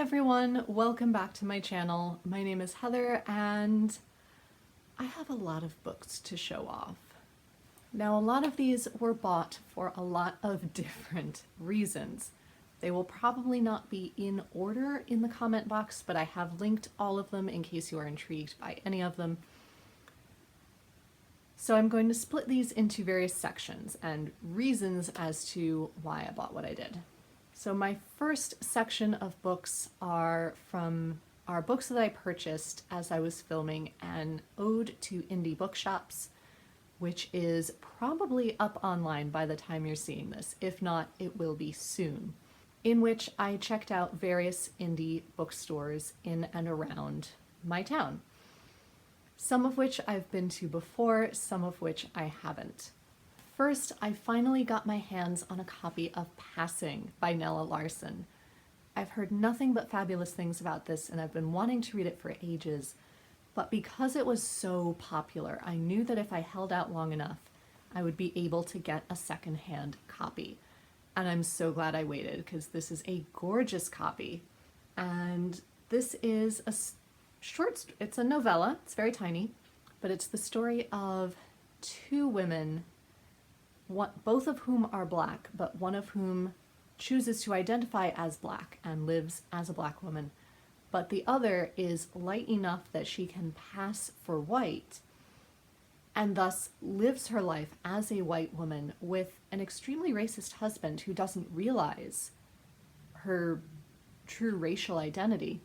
everyone, welcome back to my channel. My name is Heather and I have a lot of books to show off. Now, a lot of these were bought for a lot of different reasons. They will probably not be in order in the comment box, but I have linked all of them in case you are intrigued by any of them. So I'm going to split these into various sections and reasons as to why I bought what I did. So my first section of books are books that I purchased as I was filming an ode to indie bookshops, which is probably up online by the time you're seeing this. If not, it will be soon, in which I checked out various indie bookstores in and around my town. Some of which I've been to before, some of which I haven't. First, I finally got my hands on a copy of Passing by Nella Larson. I've heard nothing but fabulous things about this and I've been wanting to read it for ages, but because it was so popular, I knew that if I held out long enough, I would be able to get a secondhand copy. And I'm so glad I waited because this is a gorgeous copy. And this is it's a novella, it's very tiny, but it's the story of two women, both of whom are Black, but one of whom chooses to identify as Black and lives as a Black woman, but the other is light enough that she can pass for white and thus lives her life as a white woman with an extremely racist husband who doesn't realize her true racial identity,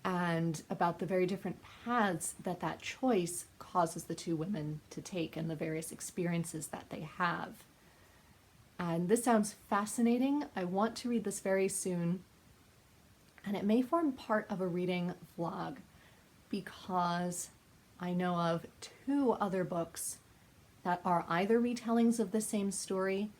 and about the very different paths that that choice causes the two women to take and the various experiences that they have. And this sounds fascinating. I want to read this very soon, and it may form part of a reading vlog because I know of two other books that are either retellings of the same story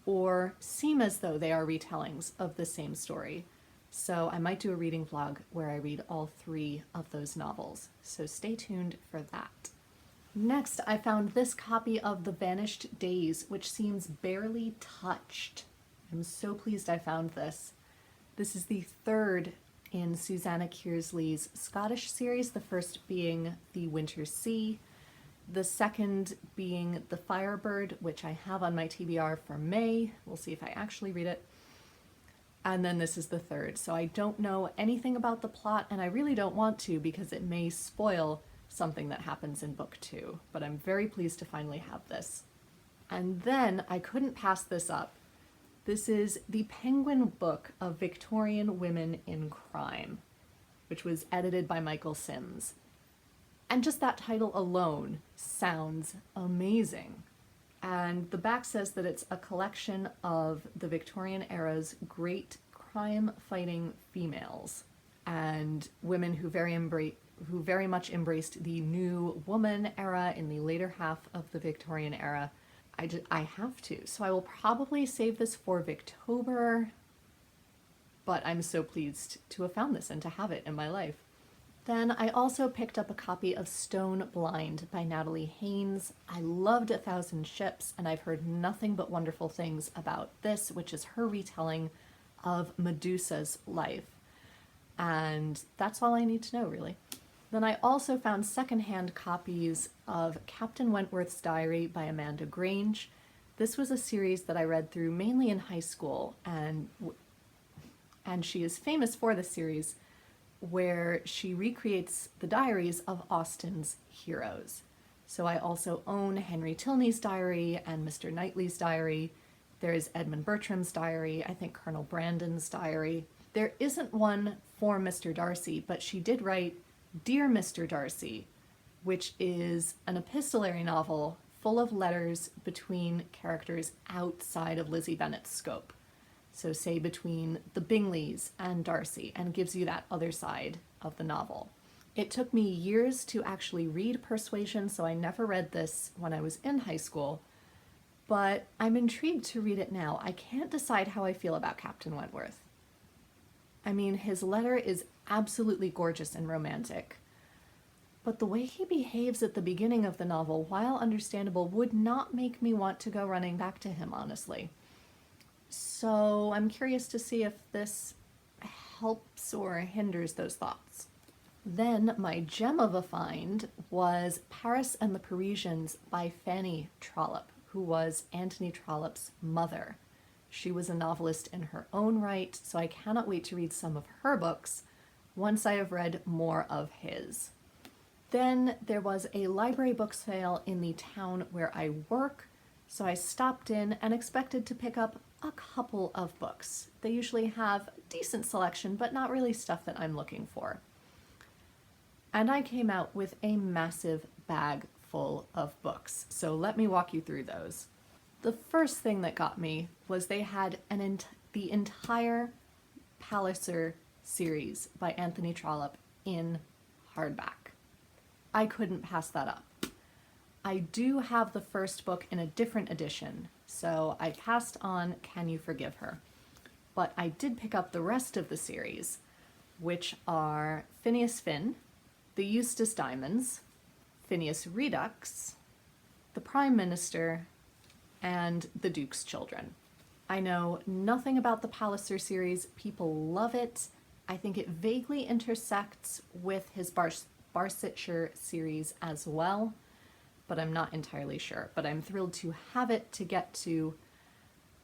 or seem as though they are retellings of the same story. So I might do a reading vlog where I read all three of those novels, so stay tuned for that. Next, I found this copy of The Vanished Days, which seems barely touched. I'm so pleased I found this. This is the third in Susanna Kearsley's Scottish series, the first being The Winter Sea, the second being The Firebird, which I have on my TBR for May. We'll see if I actually read it. And then this is the third. So I don't know anything about the plot, and I really don't want to because it may spoil something that happens in book 2, but I'm very pleased to finally have this. And then I couldn't pass this up. This is the Penguin book of Victorian Women in Crime, which was edited by Michael Sims. And just that title alone sounds amazing. And the back says that it's a collection of the Victorian era's great crime-fighting females and women who very much embraced the New Woman era in the later half of the Victorian era. I have to, so I will probably save this for Victober, but I'm so pleased to have found this and to have it in my life. Then I also picked up a copy of Stone Blind by Natalie Haynes. I loved A Thousand Ships, and I've heard nothing but wonderful things about this, which is her retelling of Medusa's life. And that's all I need to know, really. Then I also found secondhand copies of Captain Wentworth's Diary by Amanda Grange. This was a series that I read through mainly in high school, and she is famous for this series, where she recreates the diaries of Austen's heroes. So I also own Henry Tilney's diary and Mr. Knightley's diary. There is Edmund Bertram's diary, I think Colonel Brandon's diary. There isn't one for Mr. Darcy, but she did write Dear Mr. Darcy, which is an epistolary novel full of letters between characters outside of Lizzie Bennet's scope. So say between the Bingleys and Darcy, and gives you that other side of the novel. It took me years to actually read Persuasion, so I never read this when I was in high school, but I'm intrigued to read it now. I can't decide how I feel about Captain Wentworth. I mean, his letter is absolutely gorgeous and romantic, but the way he behaves at the beginning of the novel, while understandable, would not make me want to go running back to him, honestly. So I'm curious to see if this helps or hinders those thoughts. Then my gem of a find was Paris and the Parisians by Fanny Trollope, who was Anthony Trollope's mother. She was a novelist in her own right, so I cannot wait to read some of her books once I have read more of his. Then there was a library book sale in the town where I work, so I stopped in and expected to pick up a couple of books. They usually have a decent selection, but not really stuff that I'm looking for. And I came out with a massive bag full of books, so let me walk you through those. The first thing that got me was they had the entire Palliser series by Anthony Trollope in hardback. I couldn't pass that up. I do have the first book in a different edition, so I passed on Can You Forgive Her? But I did pick up the rest of the series, which are Phineas Finn, The Eustace Diamonds, Phineas Redux, The Prime Minister, and The Duke's Children. I know nothing about the Palliser series. People love it. I think it vaguely intersects with his Barsetshire series as well, but I'm not entirely sure. But I'm thrilled to have it to get to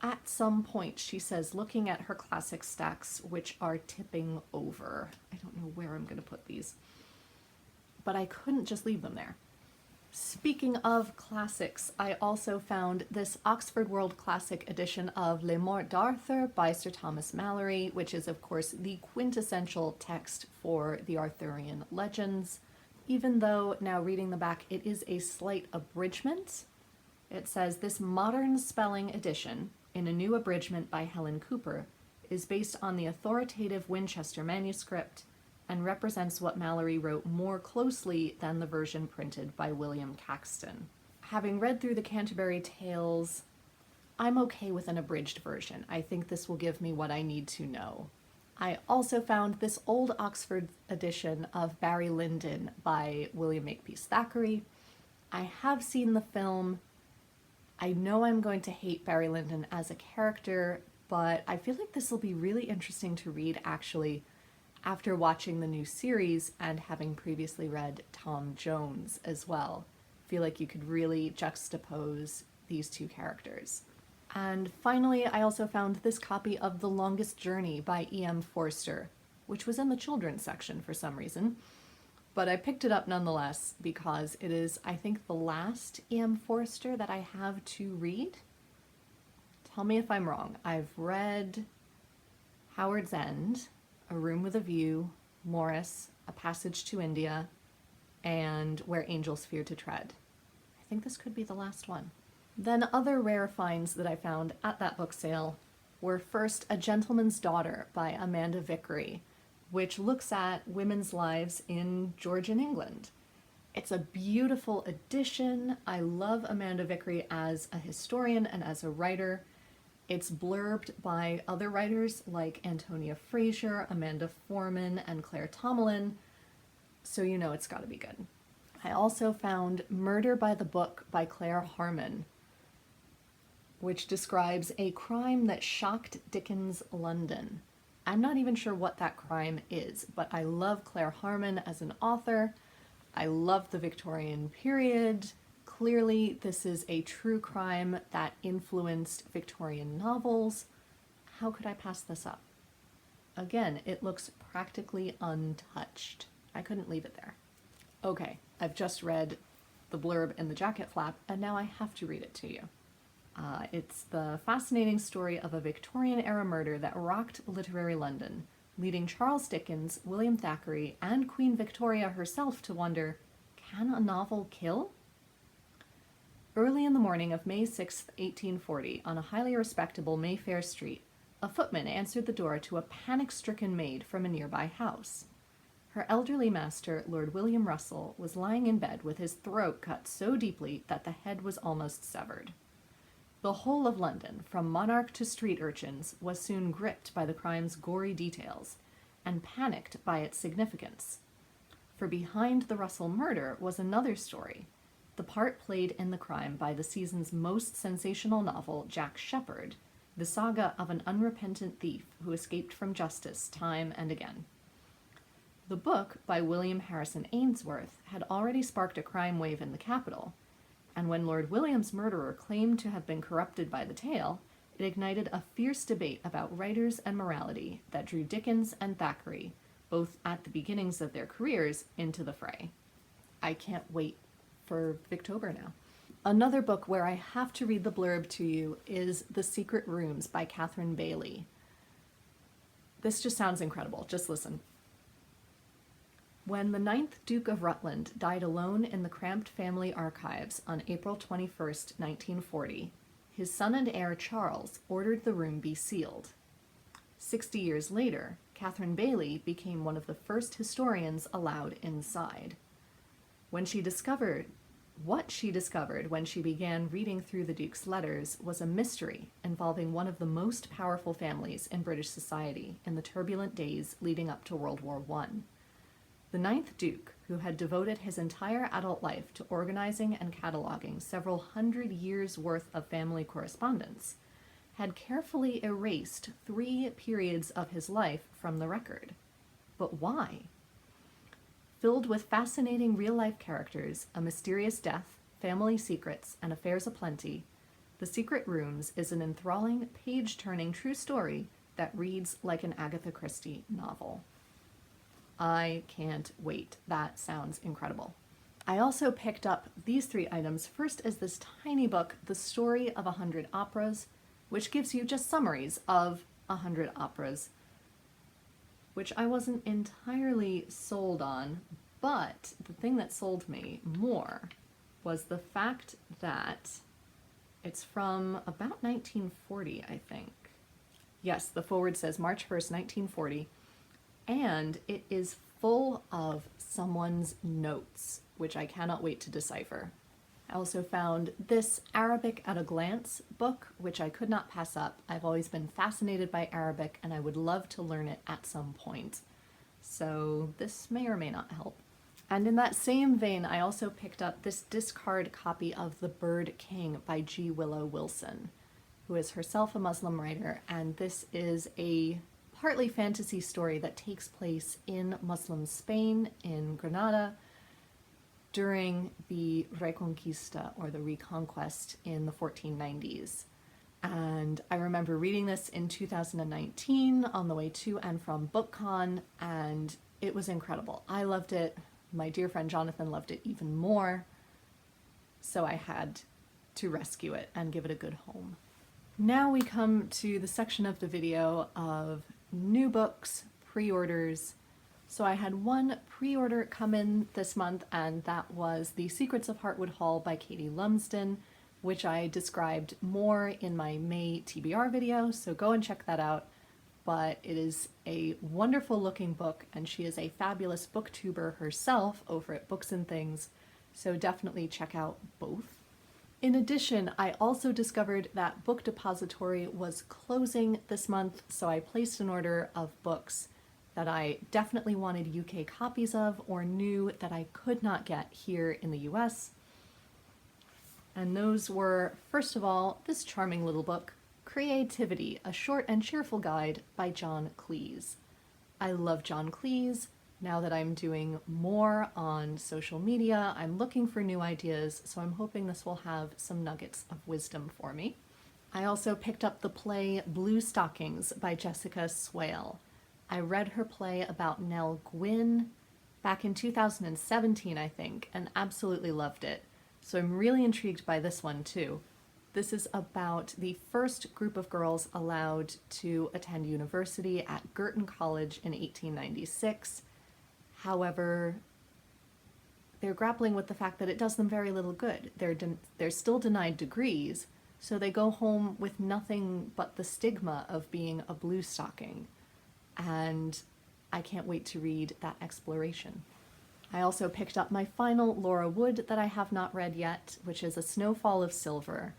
at some point. She says, looking at her classic stacks, which are tipping over. I don't know where I'm going to put these, but I couldn't just leave them there. Speaking of classics, I also found this Oxford World Classic edition of Les Morts d'Arthur by Sir Thomas Malory, which is of course the quintessential text for the Arthurian legends. Even though now reading the back, it is a slight abridgment. It says, this modern spelling edition, in a new abridgment by Helen Cooper, is based on the authoritative Winchester manuscript and represents what Malory wrote more closely than the version printed by William Caxton. Having read through the Canterbury Tales, I'm okay with an abridged version. I think this will give me what I need to know. I also found this old Oxford edition of Barry Lyndon by William Makepeace Thackeray. I have seen the film. I know I'm going to hate Barry Lyndon as a character, but I feel like this will be really interesting to read actually after watching the new series and having previously read Tom Jones as well. I feel like you could really juxtapose these two characters. And finally, I also found this copy of The Longest Journey by E.M. Forster, which was in the children's section for some reason, but I picked it up nonetheless because it is, I think, the last E.M. Forster that I have to read. Tell me if I'm wrong. I've read Howard's End, A Room with a View, Morris, A Passage to India, and Where Angels Fear to Tread. I think this could be the last one. Then other rare finds that I found at that book sale were first A Gentleman's Daughter by Amanda Vickery, which looks at women's lives in Georgian England. It's a beautiful edition. I love Amanda Vickery as a historian and as a writer. It's blurbed by other writers like Antonia Fraser, Amanda Foreman, and Claire Tomalin, so you know it's gotta be good. I also found Murder by the Book by Claire Harmon, which describes a crime that shocked Dickens' London. I'm not even sure what that crime is, but I love Claire Harmon as an author. I love the Victorian period. Clearly, this is a true crime that influenced Victorian novels. How could I pass this up? Again, it looks practically untouched. I couldn't leave it there. Okay, I've just read the blurb in the jacket flap, and now I have to read it to you. It's the fascinating story of a Victorian-era murder that rocked literary London, leading Charles Dickens, William Thackeray, and Queen Victoria herself to wonder, can a novel kill? Early in the morning of May 6, 1840, on a highly respectable Mayfair street, a footman answered the door to a panic-stricken maid from a nearby house. Her elderly master, Lord William Russell, was lying in bed with his throat cut so deeply that the head was almost severed. The whole of London, from monarch to street urchins, was soon gripped by the crime's gory details, and panicked by its significance. For behind the Russell murder was another story, the part played in the crime by the season's most sensational novel, Jack Sheppard, the saga of an unrepentant thief who escaped from justice time and again. The book, by William Harrison Ainsworth, had already sparked a crime wave in the capital, and when Lord William's murderer claimed to have been corrupted by the tale, it ignited a fierce debate about writers and morality that drew Dickens and Thackeray, both at the beginnings of their careers, into the fray. I can't wait for Victober now. Another book where I have to read the blurb to you is The Secret Rooms by Catherine Bailey. This just sounds incredible. Just listen. When the 9th Duke of Rutland died alone in the cramped family archives on April 21st, 1940, his son and heir Charles ordered the room be sealed. 60 years later, Catherine Bailey became one of the first historians allowed inside. What she discovered when she began reading through the Duke's letters was a mystery involving one of the most powerful families in British society in the turbulent days leading up to World War I. The 9th Duke, who had devoted his entire adult life to organizing and cataloging several hundred years' worth of family correspondence, had carefully erased 3 periods of his life from the record. But why? Filled with fascinating real-life characters, a mysterious death, family secrets, and affairs aplenty, The Secret Rooms is an enthralling, page-turning true story that reads like an Agatha Christie novel. I can't wait. That sounds incredible. I also picked up these 3 items. First is this tiny book, The Story of 100 Operas, which gives you just summaries of 100 operas, which I wasn't entirely sold on, but the thing that sold me more was the fact that it's from about 1940, I think. Yes, the foreword says March 1st, 1940, and it is full of someone's notes, which I cannot wait to decipher. I also found this Arabic at a Glance book, which I could not pass up. I've always been fascinated by Arabic, and I would love to learn it at some point. So this may or may not help. And in that same vein, I also picked up this discard copy of The Bird King by G. Willow Wilson, who is herself a Muslim writer, and this is a partly fantasy story that takes place in Muslim Spain, in Granada, during the Reconquista, or the Reconquest, in the 1490s. And I remember reading this in 2019 on the way to and from BookCon, and it was incredible. I loved it. My dear friend Jonathan loved it even more, so I had to rescue it and give it a good home. Now we come to the section of the video of new books, pre-orders. So I had one pre-order come in this month, and that was The Secrets of Heartwood Hall by Katie Lumsden, which I described more in my May TBR video, so go and check that out. But it is a wonderful looking book, and she is a fabulous booktuber herself over at Books and Things, so definitely check out both. In addition, I also discovered that Book Depository was closing this month, so I placed an order of books that I definitely wanted UK copies of or knew that I could not get here in the US. And those were, first of all, this charming little book, Creativity, A Short and Cheerful Guide by John Cleese. I love John Cleese. Now that I'm doing more on social media, I'm looking for new ideas, so I'm hoping this will have some nuggets of wisdom for me. I also picked up the play Blue Stockings by Jessica Swale. I read her play about Nell Gwyn back in 2017, I think, and absolutely loved it. So I'm really intrigued by this one too. This is about the first group of girls allowed to attend university at Girton College in 1896. However, they're grappling with the fact that it does them very little good. They're still denied degrees, so they go home with nothing but the stigma of being a blue stocking. And I can't wait to read that exploration. I also picked up my final Laura Wood that I have not read yet, which is A Snowfall of Silver.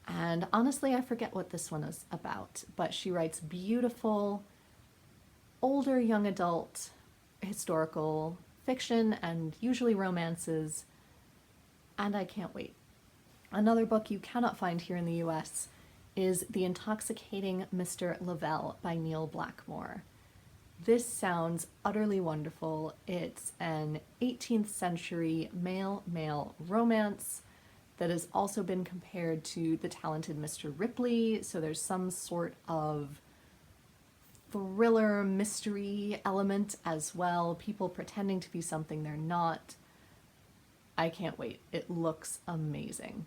And honestly, I forget what this one is about, but she writes beautiful, older young adult historical fiction and usually romances, and I can't wait. Another book you cannot find here in the US is The Intoxicating Mr. Lavelle by Neil Blackmore. This sounds utterly wonderful. It's an 18th century male-male romance that has also been compared to The Talented Mr. Ripley, so there's some sort of thriller mystery element as well, people pretending to be something they're not. I can't wait. It looks amazing.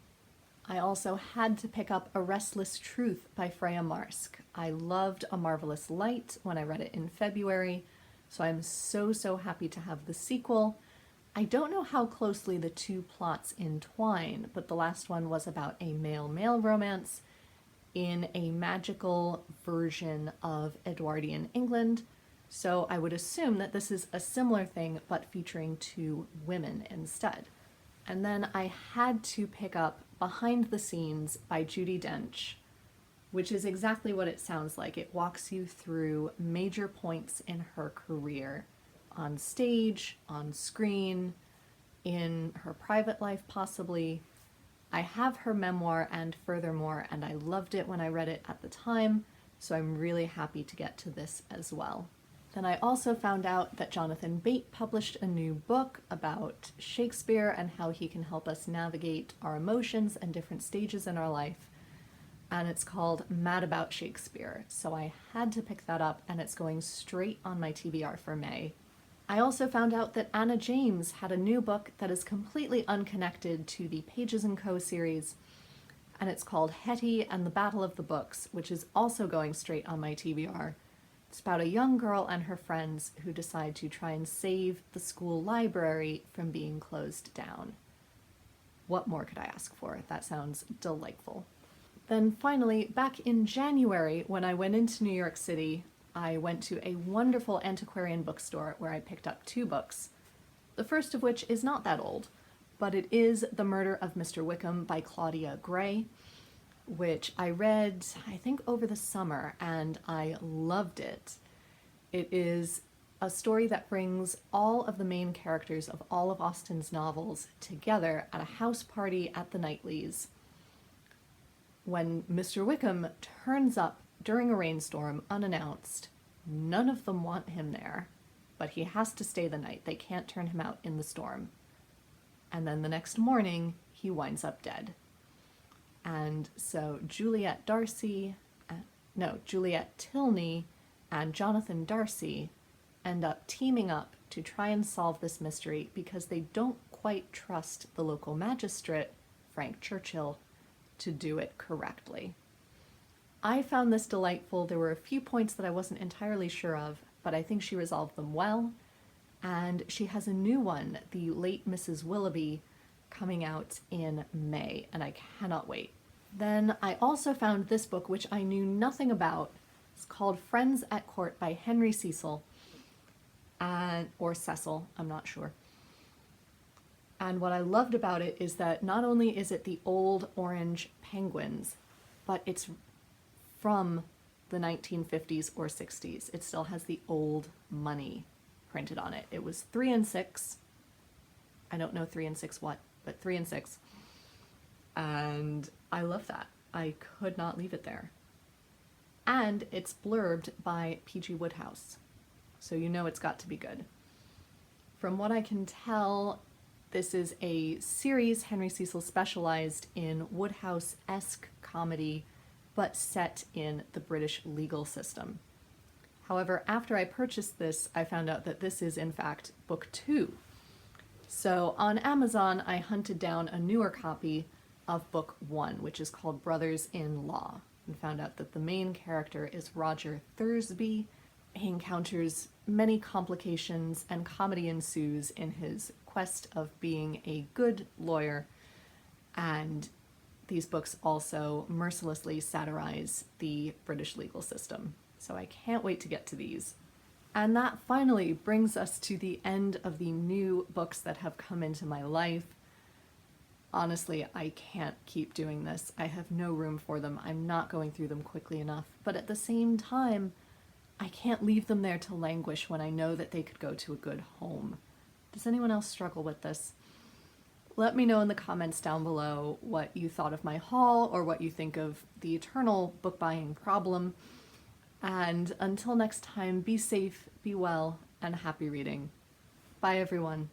I also had to pick up A Restless Truth by Freya Marsk. I loved A Marvelous Light when I read it in February, so I'm so happy to have the sequel. I don't know how closely the two plots entwine, but the last one was about a male-male romance in a magical version of Edwardian England, so I would assume that this is a similar thing but featuring two women instead. And then I had to pick up Behind the Scenes by Judi Dench, which is exactly what it sounds like. It walks you through major points in her career, on stage, on screen, in her private life possibly. I have her memoir and Furthermore, and I loved it when I read it at the time, so I'm really happy to get to this as well. Then I also found out that Jonathan Bate published a new book about Shakespeare and how he can help us navigate our emotions and different stages in our life. And it's called Mad About Shakespeare. So I had to pick that up, and it's going straight on my TBR for May. I also found out that Anna James had a new book that is completely unconnected to the Pages & Co. series, and it's called Hetty and the Battle of the Books, which is also going straight on my TBR. It's about a young girl and her friends who decide to try and save the school library from being closed down. What more could I ask for? That sounds delightful. Then finally, back in January, when I went into New York City, I went to a wonderful antiquarian bookstore where I picked up two books. The first of which is not that old, but it is The Murder of Mr. Wickham by Claudia Gray, which I read, I think, over the summer, and I loved it. It is a story that brings all of the main characters of all of Austen's novels together at a house party at the Knightleys. When Mr. Wickham turns up during a rainstorm unannounced, none of them want him there, but he has to stay the night. They can't turn him out in the storm. And then the next morning, he winds up dead. And so Juliet Tilney and Jonathan Darcy end up teaming up to try and solve this mystery because they don't quite trust the local magistrate, Frank Churchill, to do it correctly. I found this delightful. There were a few points that I wasn't entirely sure of, but I think she resolved them well. And she has a new one, The Late Mrs. Willoughby, coming out in May, and I cannot wait. Then I also found this book, which I knew nothing about. It's called Friends at Court by Henry Cecil, or Cecil, I'm not sure. And what I loved about it is that not only is it the old orange penguins, but it's from the 1950s or 60s. It still has the old money printed on it. It was 3 and 6. I don't know 3 and 6 what, but 3 and 6. And I love that. I could not leave it there. And it's blurbed by P.G. Wodehouse, so you know it's got to be good. From what I can tell, this is a series Henry Cecil specialized in Wodehouse-esque comedy, but set in the British legal system. However, after I purchased this, I found out that this is in fact book 2. So on Amazon, I hunted down a newer copy of book 1, which is called Brothers-in-Law, and found out that the main character is Roger Thursby. He encounters many complications and comedy ensues in his quest of being a good lawyer, and these books also mercilessly satirize the British legal system. So I can't wait to get to these. And that finally brings us to the end of the new books that have come into my life. Honestly, I can't keep doing this. I have no room for them. I'm not going through them quickly enough. But at the same time, I can't leave them there to languish when I know that they could go to a good home. Does anyone else struggle with this? Let me know in the comments down below what you thought of my haul or what you think of the eternal book buying problem. And until next time, be safe, be well, and happy reading. Bye, everyone.